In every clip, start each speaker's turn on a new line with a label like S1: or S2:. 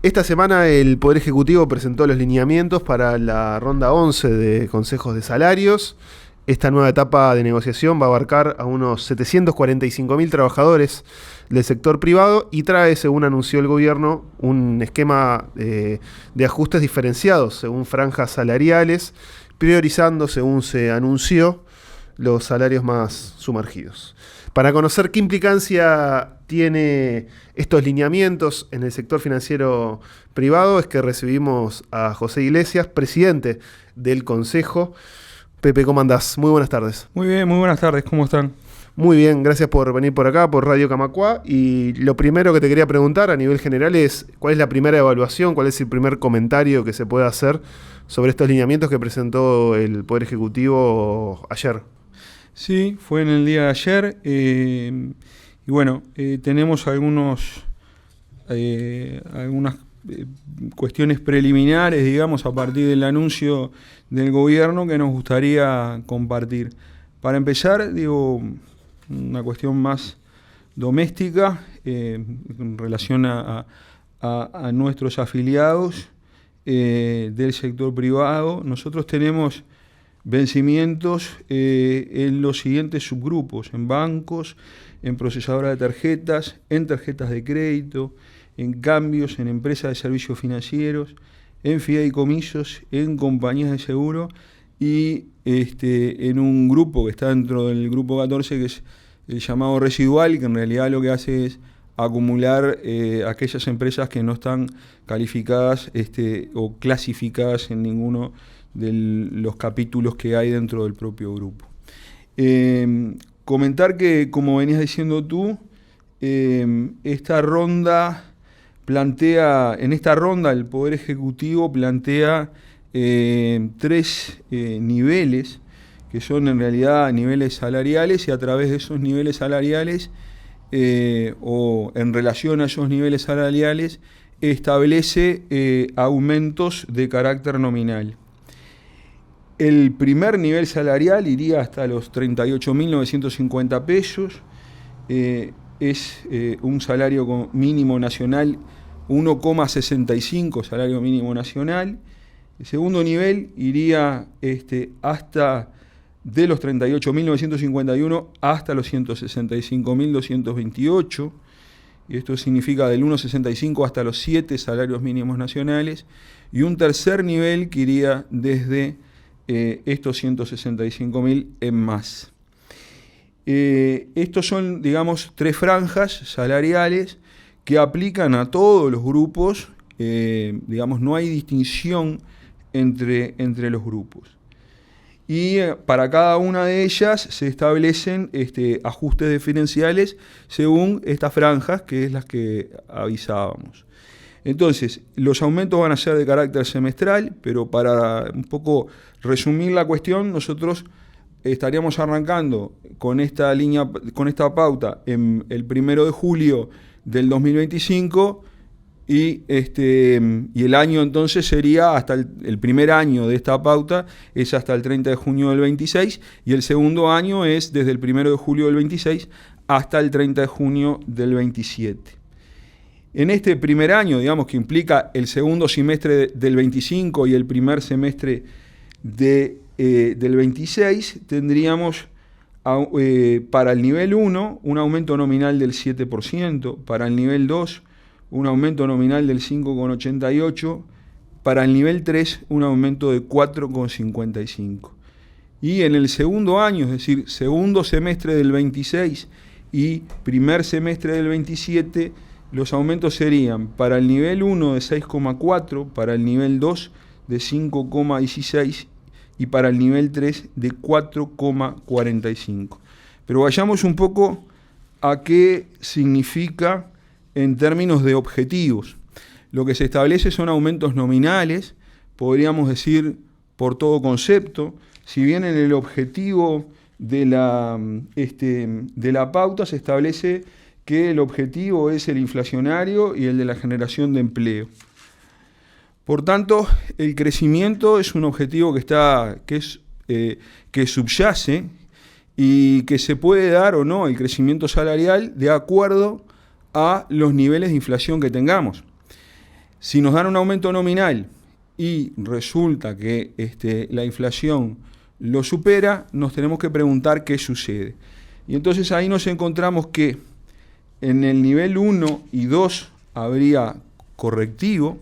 S1: Esta semana el Poder Ejecutivo presentó los lineamientos para la ronda 11 de consejos de salarios. Esta nueva etapa de negociación va a abarcar a unos 745.000 trabajadores del sector privado y trae, según anunció el gobierno, un esquema de ajustes diferenciados según franjas salariales, priorizando, según se anunció, los salarios más sumergidos. Para conocer qué implicancia tiene estos lineamientos en el sector financiero privado es que recibimos a José Iglesias, presidente del Consejo. Pepe, ¿cómo andás? Muy buenas tardes.
S2: Muy bien, muy buenas tardes, ¿cómo están?
S1: Muy bien, gracias por venir por acá, por Radio Camacuá. Y lo primero que te quería preguntar a nivel general es, ¿cuál es la primera evaluación, cuál es el primer comentario que se puede hacer sobre estos lineamientos que presentó el Poder Ejecutivo ayer?
S2: Sí, fue en el día de ayer y bueno, tenemos algunas cuestiones preliminares, digamos, a partir del anuncio del gobierno que nos gustaría compartir. Para empezar, digo, una cuestión más doméstica en relación a nuestros afiliados del sector privado. Nosotros tenemos vencimientos en los siguientes subgrupos: en bancos, en procesadoras de tarjetas, en tarjetas de crédito, en cambios, en empresas de servicios financieros, en fideicomisos, en compañías de seguro y en un grupo que está dentro del grupo 14, que es el llamado residual, que en realidad lo que hace es acumular aquellas empresas que no están calificadas o clasificadas en ninguno de los capítulos que hay dentro del propio grupo. Comentar que, como venías diciendo tú, en esta ronda el Poder Ejecutivo plantea tres niveles, que son en realidad niveles salariales, y a través de esos niveles salariales o en relación a esos niveles salariales establece aumentos de carácter nominal. El primer nivel salarial iría hasta los 38.950 pesos, es un salario mínimo nacional 1,65 salario mínimo nacional. El segundo nivel iría hasta de los 38.951 hasta los 165.228, y esto significa del 1,65 hasta los 7 salarios mínimos nacionales, y un tercer nivel que iría desde estos 165.000 en más. Estos son, digamos, tres franjas salariales que aplican a todos los grupos, digamos, no hay distinción entre los grupos. Y para cada una de ellas se establecen ajustes diferenciales según estas franjas, que es las que avisábamos. Entonces, los aumentos van a ser de carácter semestral, pero para un poco resumir la cuestión, nosotros estaríamos arrancando con esta pauta en el 1 de julio del 2025 y el año entonces sería hasta el primer año de esta pauta es hasta el 30 de junio del 26 y el segundo año es desde el 1 de julio del 26 hasta el 30 de junio del 27. En este primer año, digamos, que implica el segundo semestre del 25 y el primer semestre del 26, tendríamos para el nivel 1 un aumento nominal del 7%, para el nivel 2 un aumento nominal del 5,88%, para el nivel 3 un aumento de 4,55%. Y en el segundo año, es decir, segundo semestre del 26 y primer semestre del 27, los aumentos serían para el nivel 1 de 6,4%, para el nivel 2 de 5,16% y para el nivel 3 de 4,45%. Pero vayamos un poco a qué significa en términos de objetivos. Lo que se establece son aumentos nominales, podríamos decir por todo concepto. Si bien en el objetivo de la pauta se establece que el objetivo es el inflacionario y el de la generación de empleo. Por tanto, el crecimiento es un objetivo que subyace y que se puede dar o no el crecimiento salarial de acuerdo a los niveles de inflación que tengamos. Si nos dan un aumento nominal y resulta que la inflación lo supera, nos tenemos que preguntar qué sucede. Y entonces ahí nos encontramos que en el nivel 1 y 2 habría correctivo,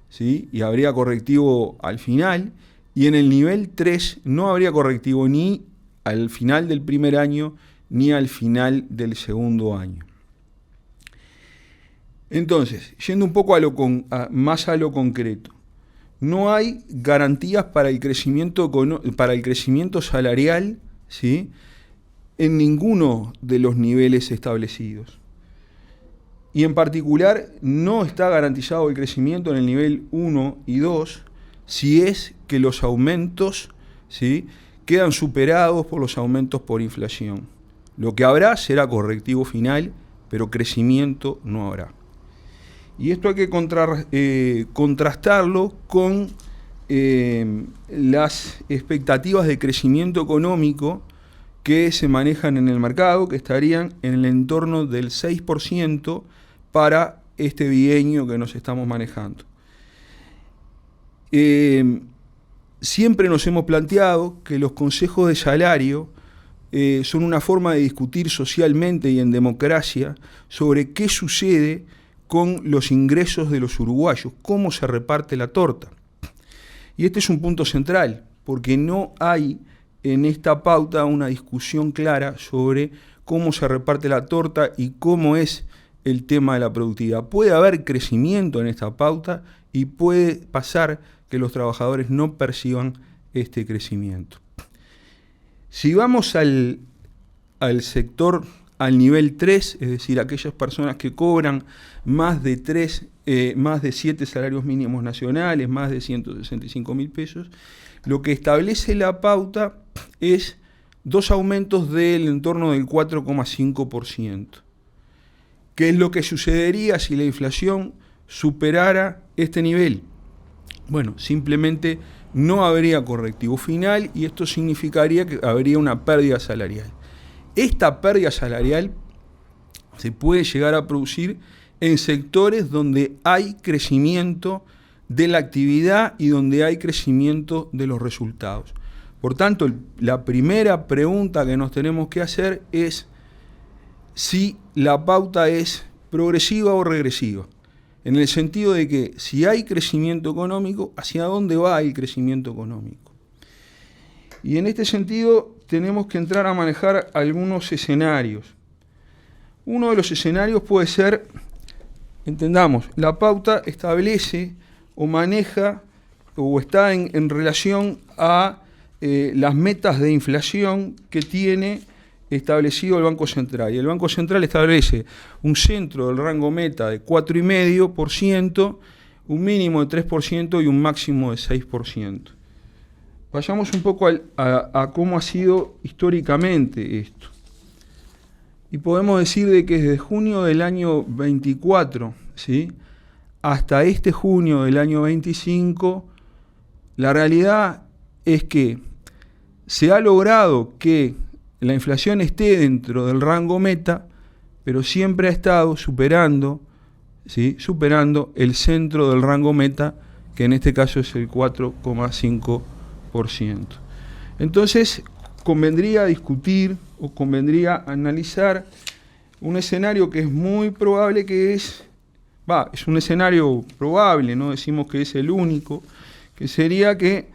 S2: ¿sí? Y habría correctivo al final, y en el nivel 3 no habría correctivo ni al final del primer año ni al final del segundo año. Entonces, yendo un poco más a lo concreto, no hay garantías para el crecimiento salarial, ¿sí? En ninguno de los niveles establecidos. Y en particular no está garantizado el crecimiento en el nivel 1 y 2 si es que los aumentos, ¿sí?, quedan superados por los aumentos por inflación. Lo que habrá será correctivo final, pero crecimiento no habrá. Y esto hay que contrastarlo con las expectativas de crecimiento económico que se manejan en el mercado, que estarían en el entorno del 6% para este bienio que nos estamos manejando. Siempre nos hemos planteado que los consejos de salario son una forma de discutir socialmente y en democracia sobre qué sucede con los ingresos de los uruguayos, cómo se reparte la torta. Y este es un punto central, porque no hay en esta pauta una discusión clara sobre cómo se reparte la torta y cómo es el tema de la productividad. Puede haber crecimiento en esta pauta y puede pasar que los trabajadores no perciban este crecimiento. Si vamos al sector, al nivel 3, es decir, aquellas personas que cobran más de 7 salarios mínimos nacionales, más de 165.000 pesos, lo que establece la pauta es 2 aumentos del entorno del 4,5%. ¿Qué es lo que sucedería si la inflación superara este nivel? Bueno, simplemente no habría correctivo final y esto significaría que habría una pérdida salarial. Esta pérdida salarial se puede llegar a producir en sectores donde hay crecimiento de la actividad y donde hay crecimiento de los resultados. Por tanto, la primera pregunta que nos tenemos que hacer es si la pauta es progresiva o regresiva. En el sentido de que si hay crecimiento económico, ¿hacia dónde va el crecimiento económico? Y en este sentido tenemos que entrar a manejar algunos escenarios. Uno de los escenarios puede ser, entendamos, la pauta establece o maneja o está en relación a las metas de inflación que tiene establecido el Banco Central. Y el Banco Central establece un centro del rango meta de 4,5%, un mínimo de 3% y un máximo de 6%. Vayamos un poco a cómo ha sido históricamente esto. Y podemos decir de que desde junio del año 24, ¿sí?, hasta este junio del año 25, la realidad es que se ha logrado que la inflación esté dentro del rango meta, pero siempre ha estado superando, ¿sí?, superando el centro del rango meta, que en este caso es el 4,5%. Entonces, convendría discutir o convendría analizar un escenario que es muy probable que es un escenario probable, no decimos que es el único, que sería que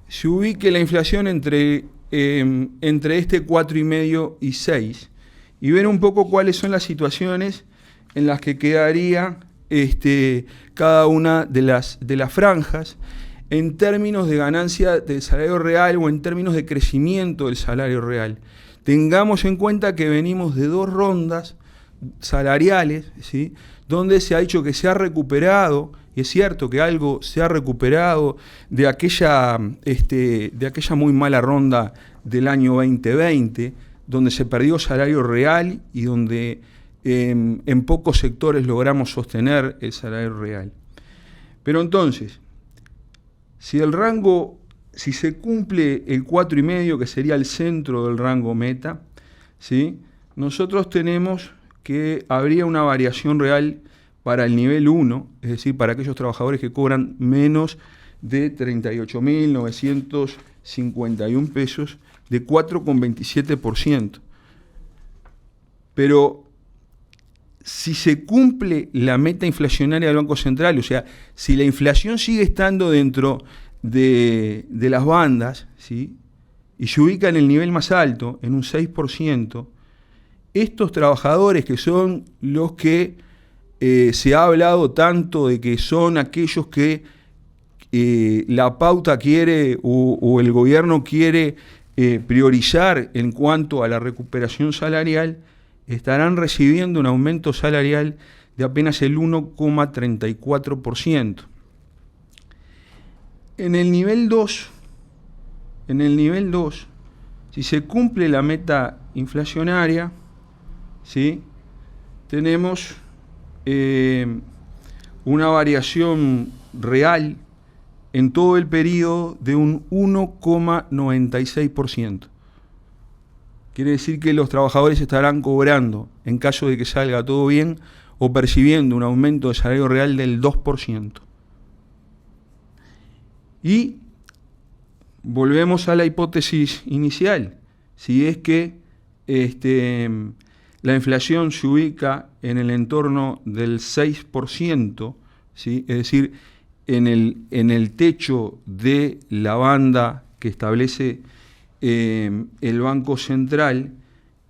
S2: se ubique la inflación entre este 4,5 y 6, y ver un poco cuáles son las situaciones en las que quedaría cada una de las franjas en términos de ganancia del salario real o en términos de crecimiento del salario real. Tengamos en cuenta que venimos de 2 rondas salariales, ¿sí?, donde se ha dicho que se ha recuperado, y es cierto que algo se ha recuperado de aquella muy mala ronda del año 2020, donde se perdió salario real y donde en pocos sectores logramos sostener el salario real. Pero entonces, si se cumple el 4,5, que sería el centro del rango meta, ¿sí?, nosotros tenemos que habría una variación real para el nivel 1, es decir, para aquellos trabajadores que cobran menos de 38.951 pesos, de 4,27%. Pero si se cumple la meta inflacionaria del Banco Central, o sea, si la inflación sigue estando dentro de las bandas, ¿sí?, y se ubica en el nivel más alto, en un 6%, estos trabajadores, que son los que se ha hablado tanto de que son aquellos que la pauta quiere o el gobierno quiere priorizar en cuanto a la recuperación salarial, estarán recibiendo un aumento salarial de apenas el 1,34%. En el nivel 2, si se cumple la meta inflacionaria, ¿sí?, tenemos una variación real en todo el periodo de un 1,96%. Quiere decir que los trabajadores estarán cobrando, en caso de que salga todo bien, o percibiendo un aumento de salario real del 2%. Y volvemos a la hipótesis inicial. Si es que la inflación se ubica en el entorno del 6%, ¿sí?, es decir, en el techo de la banda que establece el Banco Central,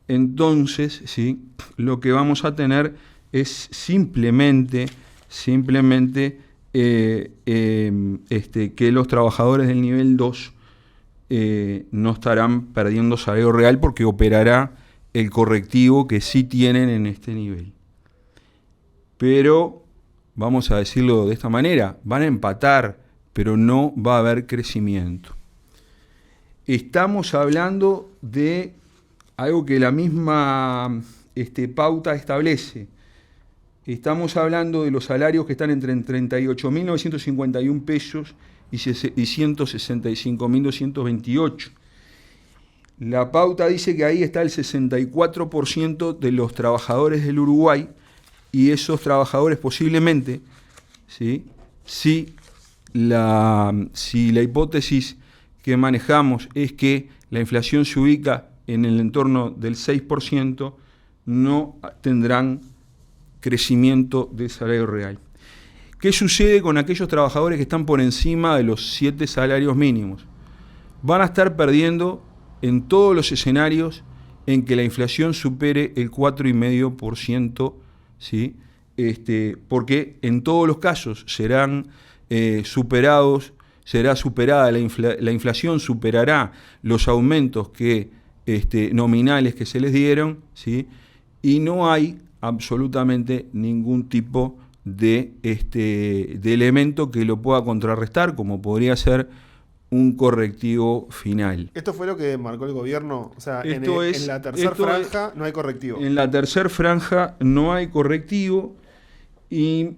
S2: entonces, ¿sí?, lo que vamos a tener es simplemente que los trabajadores del nivel 2 no estarán perdiendo salario real, porque operará el correctivo que sí tienen en este nivel. Pero, vamos a decirlo de esta manera, van a empatar, pero no va a haber crecimiento. Estamos hablando de algo que la misma pauta establece. Estamos hablando de los salarios que están entre 38.951 pesos y 165.228. La pauta dice que ahí está el 64% de los trabajadores del Uruguay, y esos trabajadores posiblemente, ¿sí?, si la hipótesis que manejamos es que la inflación se ubica en el entorno del 6%, no tendrán crecimiento de salario real. ¿Qué sucede con aquellos trabajadores que están por encima de los 7 salarios mínimos? Van a estar perdiendo en todos los escenarios en que la inflación supere el 4,5%, ¿sí?, porque en todos los casos será superada la inflación, superará los aumentos nominales que se les dieron, ¿sí?, y no hay absolutamente ningún tipo de elemento que lo pueda contrarrestar, como podría ser un correctivo final.
S1: ¿Esto fue lo que marcó el gobierno? O sea, en la tercera franja no hay correctivo.
S2: En la tercera franja no hay correctivo, y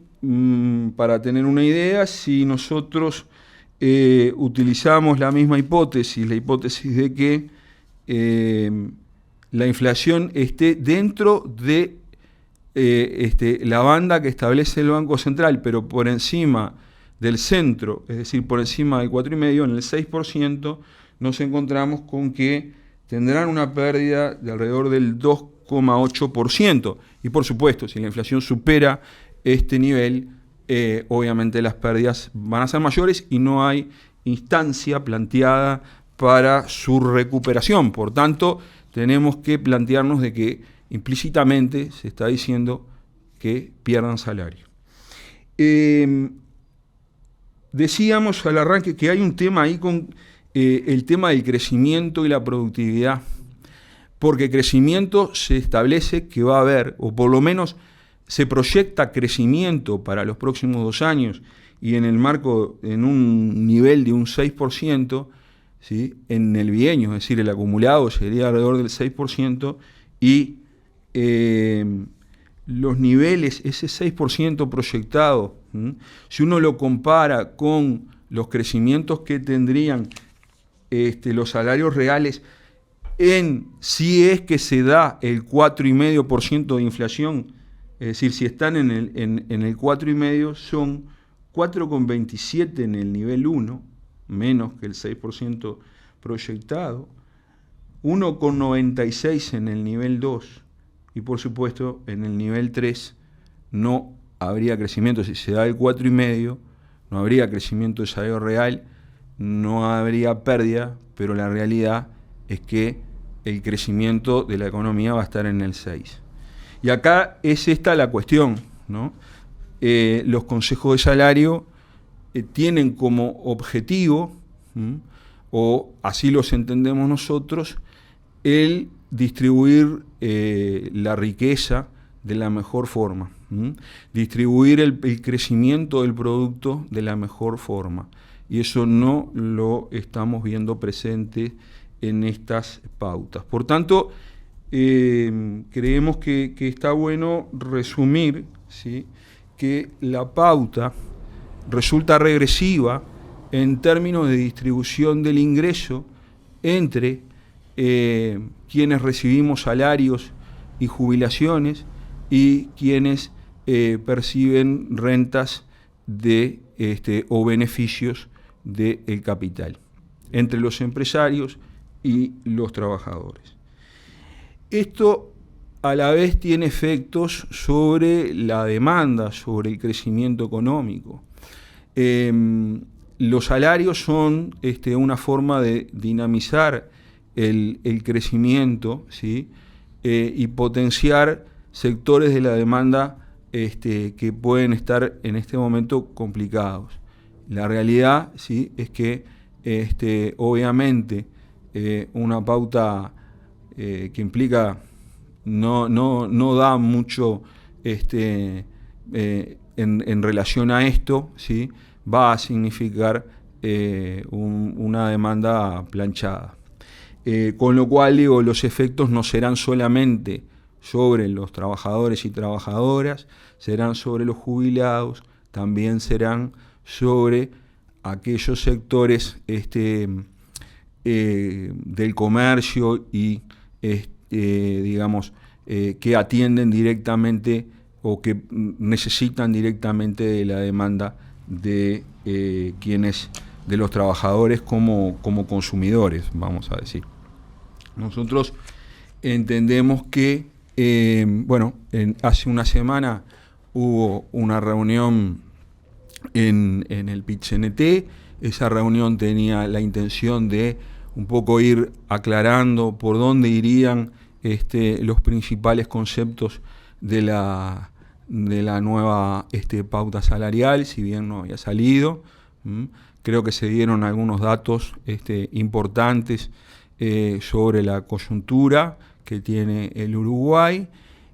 S2: para tener una idea, si nosotros utilizamos la misma hipótesis, la hipótesis de que la inflación esté dentro de la banda que establece el Banco Central, pero por encima del centro, es decir, por encima del 4,5%, en el 6%, nos encontramos con que tendrán una pérdida de alrededor del 2,8%. Y por supuesto, si la inflación supera este nivel, obviamente las pérdidas van a ser mayores y no hay instancia planteada para su recuperación. Por tanto, tenemos que plantearnos de que implícitamente se está diciendo que pierdan salario. Decíamos al arranque que hay un tema ahí con el tema del crecimiento y la productividad, porque crecimiento se establece que va a haber, o por lo menos se proyecta crecimiento para los próximos 2 años, y en el marco, en un nivel de un 6%, ¿sí?, en el bienio, es decir, el acumulado sería alrededor del 6%, y los niveles, ese 6% proyectado, si uno lo compara con los crecimientos que tendrían los salarios reales, si es que se da el 4,5% de inflación Es decir, si están en el 4,5, son 4,27 en el nivel 1, menos que el 6% proyectado, 1,96 en el nivel 2, y por supuesto en el nivel 3 no habría crecimiento. Si se da el 4,5, no habría crecimiento de salario real, no habría pérdida, pero la realidad es que el crecimiento de la economía va a estar en el 6. Y acá es esta la cuestión, ¿no? Los consejos de salario tienen como objetivo, o así los entendemos nosotros, el distribuir la riqueza de la mejor forma, distribuir el crecimiento del producto de la mejor forma. Y eso no lo estamos viendo presente en estas pautas. Por tanto, creemos que está bueno resumir, ¿sí?, que la pauta resulta regresiva en términos de distribución del ingreso entre quienes recibimos salarios y jubilaciones y quienes perciben rentas o beneficios del capital, entre los empresarios y los trabajadores. Esto a la vez tiene efectos sobre la demanda, sobre el crecimiento económico. Los salarios son una forma de dinamizar el crecimiento, ¿sí?, y potenciar sectores de la demanda que pueden estar en este momento complicados. La realidad, ¿sí?, es que obviamente una pauta que implica no da mucho en relación a esto, ¿sí?, va a significar una demanda planchada. Con lo cual, digo, los efectos no serán solamente sobre los trabajadores y trabajadoras, serán sobre los jubilados, también serán sobre aquellos sectores del comercio y que atienden directamente o que necesitan directamente de la demanda de de los trabajadores como consumidores, vamos a decir. Nosotros entendemos que, hace una semana hubo una reunión en el PIT-CNT. Esa reunión tenía la intención de un poco ir aclarando por dónde irían los principales conceptos de la nueva pauta salarial, si bien no había salido. Creo que se dieron algunos datos importantes sobre la coyuntura que tiene el Uruguay,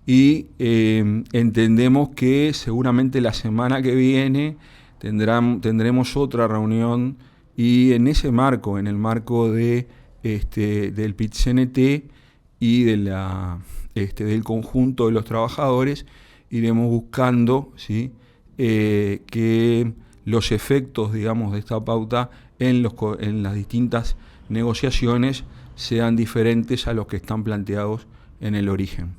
S2: y entendemos que seguramente la semana que viene tendremos otra reunión, y en ese marco, en el marco del PIT-CNT y del conjunto de los trabajadores, iremos buscando, ¿sí?, que los efectos, digamos, de esta pauta en las distintas negociaciones sean diferentes a los que están planteados en el origen.